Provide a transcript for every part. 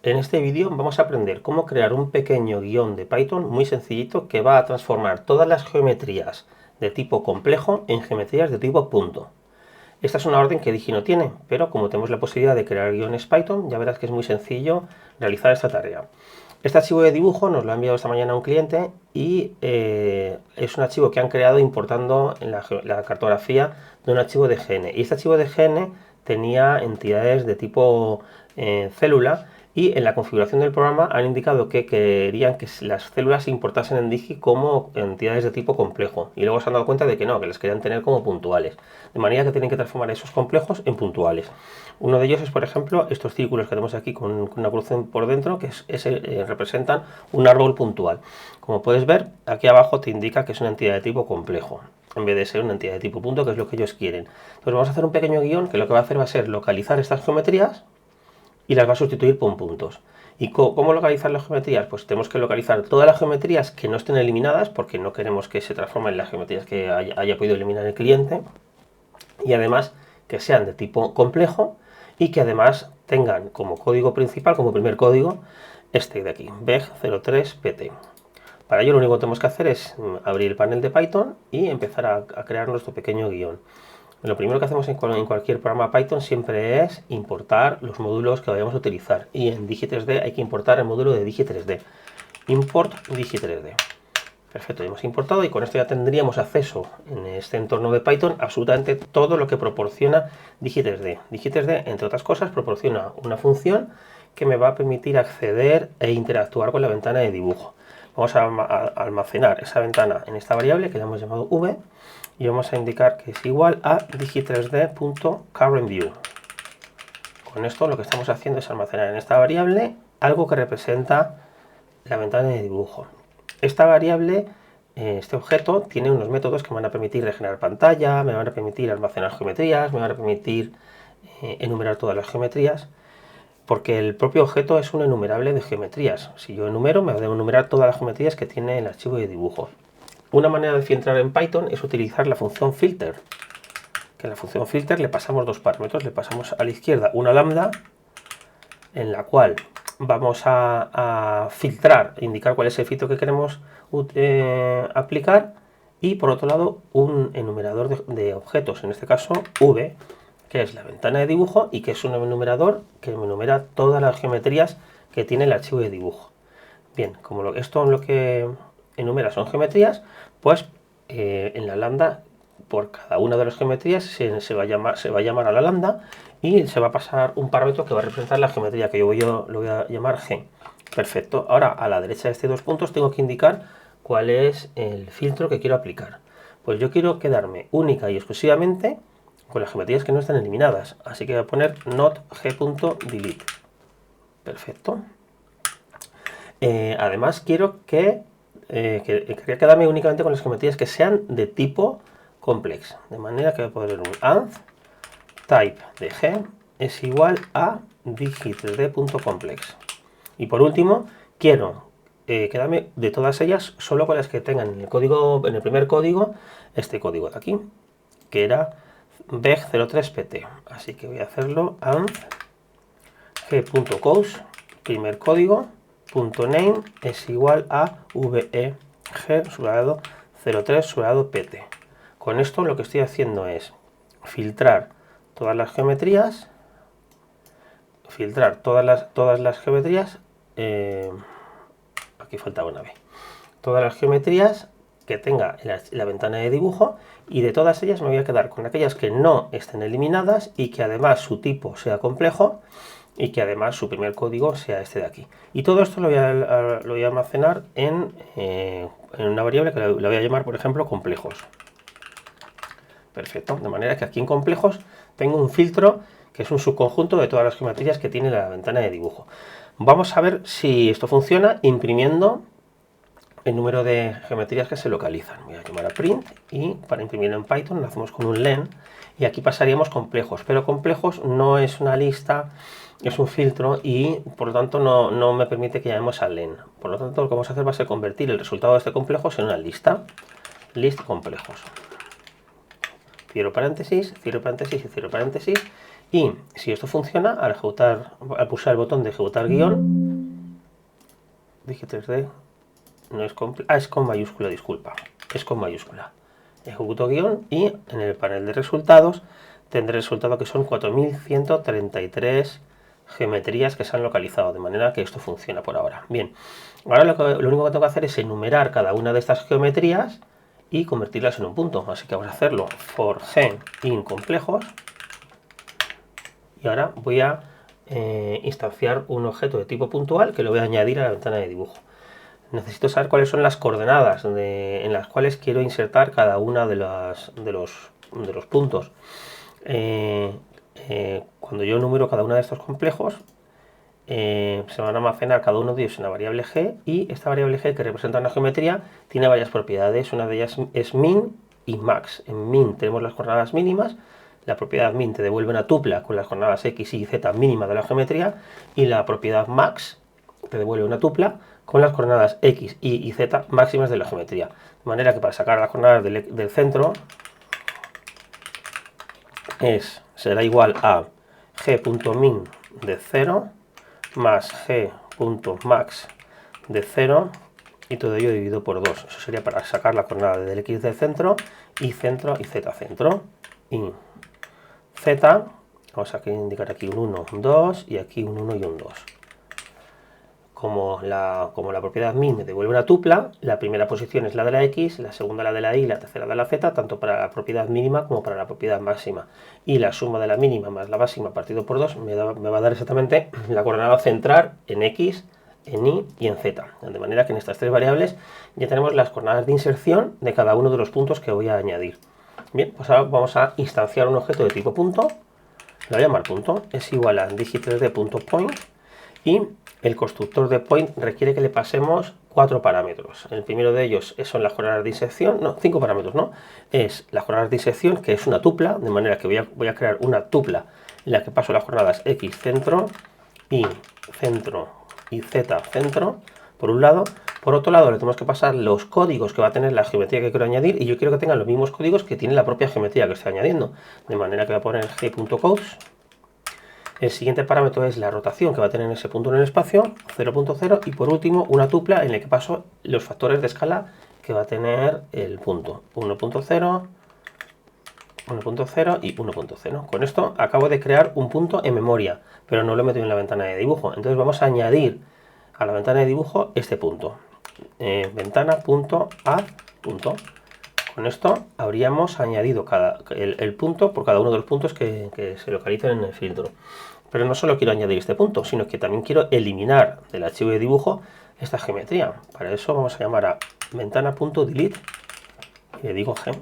En este vídeo vamos a aprender cómo crear un pequeño guión de Python muy sencillito que va a transformar todas las geometrías de tipo complejo en geometrías de tipo punto. Esta es una orden que Digi no tiene, pero como tenemos la posibilidad de crear guiones Python, ya verás que es muy sencillo realizar esta tarea. Este archivo de dibujo nos lo ha enviado esta mañana un cliente y es un archivo que han creado importando en la cartografía de un archivo de GN. Y este archivo de GN tenía entidades de tipo célula, y en la configuración del programa han indicado que querían que las células se importasen en Digi como entidades de tipo complejo, y luego se han dado cuenta de que no, que las querían tener como puntuales, de manera que tienen que transformar esos complejos en puntuales. Uno de ellos es, por ejemplo, estos círculos que tenemos aquí con una cruz por dentro, que representan un árbol puntual. Como puedes ver, aquí abajo te indica que es una entidad de tipo complejo, en vez de ser una entidad de tipo punto, que es lo que ellos quieren. Entonces vamos a hacer un pequeño guión que lo que va a hacer va a ser localizar estas geometrías y las va a sustituir por puntos. ¿Y cómo localizar las geometrías? Pues tenemos que localizar todas las geometrías que no estén eliminadas, porque no queremos que se transformen en las geometrías que haya podido eliminar el cliente, y además que sean de tipo complejo y que además tengan como código principal, como primer código, este de aquí, beg03pt. Para ello lo único que tenemos que hacer es abrir el panel de Python y empezar a crear nuestro pequeño guión. Lo primero que hacemos en cualquier programa Python siempre es importar los módulos que vayamos a utilizar, y en Digi3D hay que importar el módulo de Digi3D. Import Digi3D. Perfecto, ya hemos importado, y con esto ya tendríamos acceso en este entorno de Python a absolutamente todo lo que proporciona Digi3D. Digi3D, entre otras cosas, proporciona una función que me va a permitir acceder e interactuar con la ventana de dibujo. Vamos a almacenar esa ventana en esta variable que le hemos llamado v, y vamos a indicar que es igual a digi3d.currentView. Con esto lo que estamos haciendo es almacenar en esta variable algo que representa la ventana de dibujo. Esta variable, este objeto, tiene unos métodos que me van a permitir regenerar pantalla, me van a permitir almacenar geometrías, me van a permitir enumerar todas las geometrías, porque el propio objeto es un enumerable de geometrías. Si yo enumero, me va a enumerar todas las geometrías que tiene el archivo de dibujo. Una manera de filtrar en Python es utilizar la función filter, que en la función filter le pasamos dos parámetros. Le pasamos a la izquierda una lambda, en la cual vamos a filtrar, indicar cuál es el filtro que queremos aplicar, y por otro lado un enumerador de objetos, en este caso v, que es la ventana de dibujo y que es un enumerador que me enumera todas las geometrías que tiene el archivo de dibujo. Bien, como esto lo que enumera son geometrías, pues en la lambda, por cada una de las geometrías se va a llamar a la lambda, y se va a pasar un parámetro que va a representar la geometría, que yo lo voy a llamar g. Perfecto. Ahora a la derecha de estos dos puntos tengo que indicar cuál es el filtro que quiero aplicar. Pues yo quiero quedarme única y exclusivamente con las geometrías que no están eliminadas, así que voy a poner not g.delete. Perfecto. Además quiero quería quedarme únicamente con las geometrías que sean de tipo complex, de manera que voy a poner un and type de g es igual a digi3d.complex. Y por último, quiero quedarme de todas ellas solo con las que tengan en el primer código, este código de aquí, que era beg03pt. Así que voy a hacerlo and g.cous, primer código, .name es igual a veg subrayado 03 subrayado pt. Con esto lo que estoy haciendo es filtrar todas las geometrías, aquí faltaba una B, todas las geometrías que tenga la ventana de dibujo, y de todas ellas me voy a quedar con aquellas que no estén eliminadas y que además su tipo sea complejo, y que además su primer código sea este de aquí. Y todo esto lo voy a almacenar en una variable que la voy a llamar, por ejemplo, complejos. Perfecto, de manera que aquí en complejos tengo un filtro que es un subconjunto de todas las geometrías que tiene la ventana de dibujo. Vamos a ver si esto funciona imprimiendo el número de geometrías que se localizan. Voy a llamar a print, y para imprimirlo en Python lo hacemos con un len, y aquí pasaríamos complejos, pero complejos no es una lista, es un filtro, y por lo tanto no me permite que llamemos a len. Por lo tanto, lo que vamos a hacer va a ser convertir el resultado de este complejo en una lista, list complejos. Cierro paréntesis, cierro paréntesis y cierro paréntesis, Y si esto funciona, al pulsar el botón de ejecutar guión, Digi3D, no es con, es con mayúscula, disculpa, es con mayúscula. Ejecuto guión y en el panel de resultados tendré el resultado que son 4133 geometrías que se han localizado, de manera que esto funciona por ahora. Bien, ahora lo único que tengo que hacer es enumerar cada una de estas geometrías y convertirlas en un punto. Así que vamos a hacerlo for gen in complejos. Y ahora voy a instanciar un objeto de tipo puntual que lo voy a añadir a la ventana de dibujo. Necesito saber cuáles son las coordenadas en las cuales quiero insertar cada una de los puntos. Cuando yo numero cada uno de estos complejos, se van a almacenar cada uno de ellos en la variable g, y esta variable g, que representa una geometría, tiene varias propiedades. Una de ellas es min y max. En min tenemos las coordenadas mínimas. La propiedad min te devuelve una tupla con las coordenadas x y z mínimas de la geometría, y la propiedad max te devuelve una tupla con las coordenadas x, y z máximas de la geometría. De manera que para sacar las coordenadas del centro será igual a g.min de 0 más g.max de 0 y todo ello dividido por 2. Eso sería para sacar la coordenada del x del centro y z centro. Y z, vamos a indicar aquí un 1, un 2 y aquí un 1 y un 2. Como la propiedad min me devuelve una tupla, la primera posición es la de la x, la segunda la de la y, la tercera de la z, tanto para la propiedad mínima como para la propiedad máxima. Y la suma de la mínima más la máxima partido por 2 me va a dar exactamente la coordenada central en x, en y y en z. De manera que en estas tres variables ya tenemos las coordenadas de inserción de cada uno de los puntos que voy a añadir. Bien, pues ahora vamos a instanciar un objeto de tipo punto. Lo voy a llamar punto. Es igual a digi3d.point, y el constructor de point requiere que le pasemos 4 parámetros. El primero de ellos son las coordenadas de inserción, no, 5 parámetros, ¿no? Es las coordenadas de inserción, que es una tupla, de manera que voy a crear una tupla en la que paso las coordenadas x centro, y centro y z centro, por un lado. Por otro lado, le tenemos que pasar los códigos que va a tener la geometría que quiero añadir, y yo quiero que tengan los mismos códigos que tiene la propia geometría que estoy añadiendo. De manera que voy a poner g.codes. El siguiente parámetro es la rotación que va a tener ese punto en el espacio, 0.0, y por último una tupla en la que paso los factores de escala que va a tener el punto, 1.0, 1.0 y 1.0. Con esto acabo de crear un punto en memoria, pero no lo he metido en la ventana de dibujo. Entonces vamos a añadir a la ventana de dibujo este punto, ventana.add punto. Con esto habríamos añadido el punto por cada uno de los puntos que se localizan en el filtro. Pero no solo quiero añadir este punto, sino que también quiero eliminar del archivo de dibujo esta geometría. Para eso vamos a llamar a ventana.delete, y le digo gem,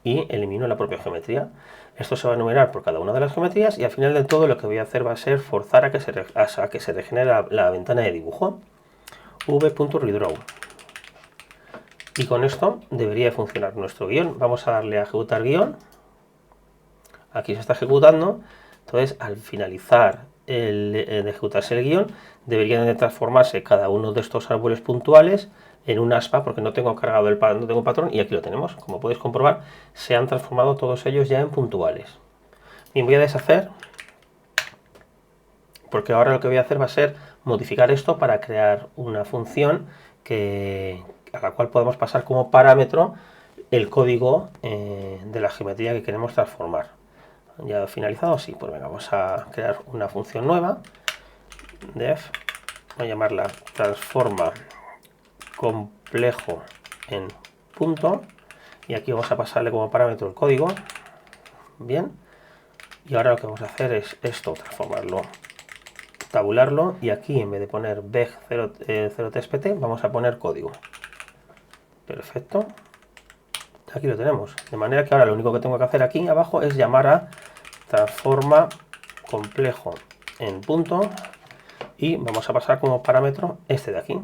y elimino la propia geometría. Esto se va a enumerar por cada una de las geometrías, y al final de todo lo que voy a hacer va a ser forzar a que se regenere la ventana de dibujo. v.redraw. Y con esto debería funcionar nuestro guión. Vamos a darle a ejecutar guión. Aquí se está ejecutando. Entonces, al finalizar de ejecutarse el guión, deberían de transformarse cada uno de estos árboles puntuales en un aspa, porque no tengo cargado no tengo patrón, y aquí lo tenemos. Como podéis comprobar, se han transformado todos ellos ya en puntuales. Bien, voy a deshacer, porque ahora lo que voy a hacer va a ser modificar esto para crear una función a la cual podemos pasar como parámetro el código de la geometría que queremos transformar. Ya finalizado, sí, pues venga, vamos a crear una función nueva, def, voy a llamarla transforma complejo en punto, y aquí vamos a pasarle como parámetro el código. Bien, y ahora lo que vamos a hacer es esto, transformarlo, tabularlo, y aquí en vez de poner veg 0txt vamos a poner código. Perfecto. Aquí lo tenemos. De manera que ahora lo único que tengo que hacer aquí abajo es llamar a transforma complejo en punto, y vamos a pasar como parámetro este de aquí.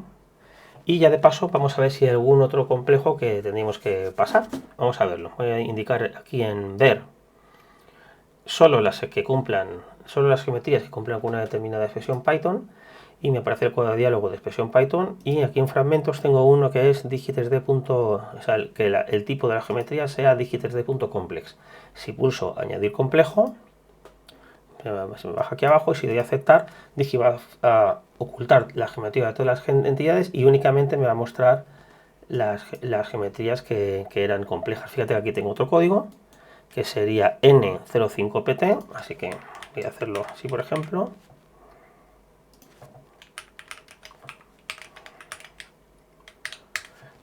Y ya de paso vamos a ver si hay algún otro complejo que tendríamos que pasar. Vamos a verlo. Voy a indicar aquí en ver solo las geometrías que cumplan con una determinada expresión Python, y me aparece el cuadro de diálogo de expresión Python, y aquí en fragmentos tengo uno que es digi3d. O sea, que el tipo de la geometría sea digi3d.complex. Si pulso añadir complejo, se me baja aquí abajo y si doy a aceptar, dije va a ocultar la geometría de todas las entidades y únicamente me va a mostrar las geometrías que eran complejas. Fíjate que aquí tengo otro código que sería N05PT, así que voy a hacerlo así por ejemplo.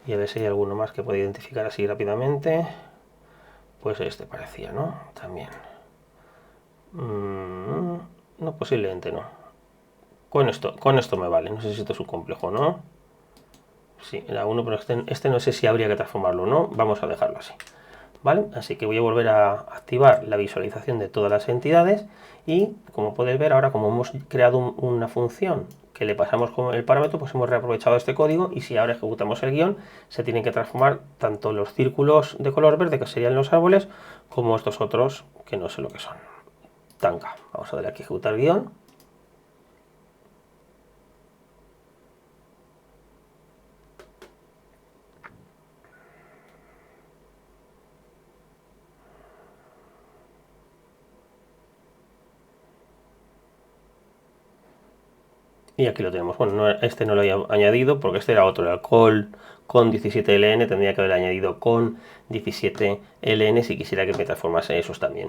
Y a ver si hay alguno más que pueda identificar así rápidamente. Pues este parecía, ¿no? También. No, posiblemente no. Con esto me vale. No sé si esto es un complejo o no. Sí, era uno, pero este no sé si habría que transformarlo o no. Vamos a dejarlo así. ¿Vale? Así que voy a volver a activar la visualización de todas las entidades y como podéis ver ahora, como hemos creado una función que le pasamos como el parámetro, pues hemos reaprovechado este código y si ahora ejecutamos el guión se tienen que transformar tanto los círculos de color verde, que serían los árboles, como estos otros que no sé lo que son. Tanca. Vamos a darle aquí a ejecutar guión. Y aquí lo tenemos. Bueno, este no lo había añadido porque este era otro, era el call con 17ln. Tendría que haber añadido con 17ln si quisiera que me transformase esos también.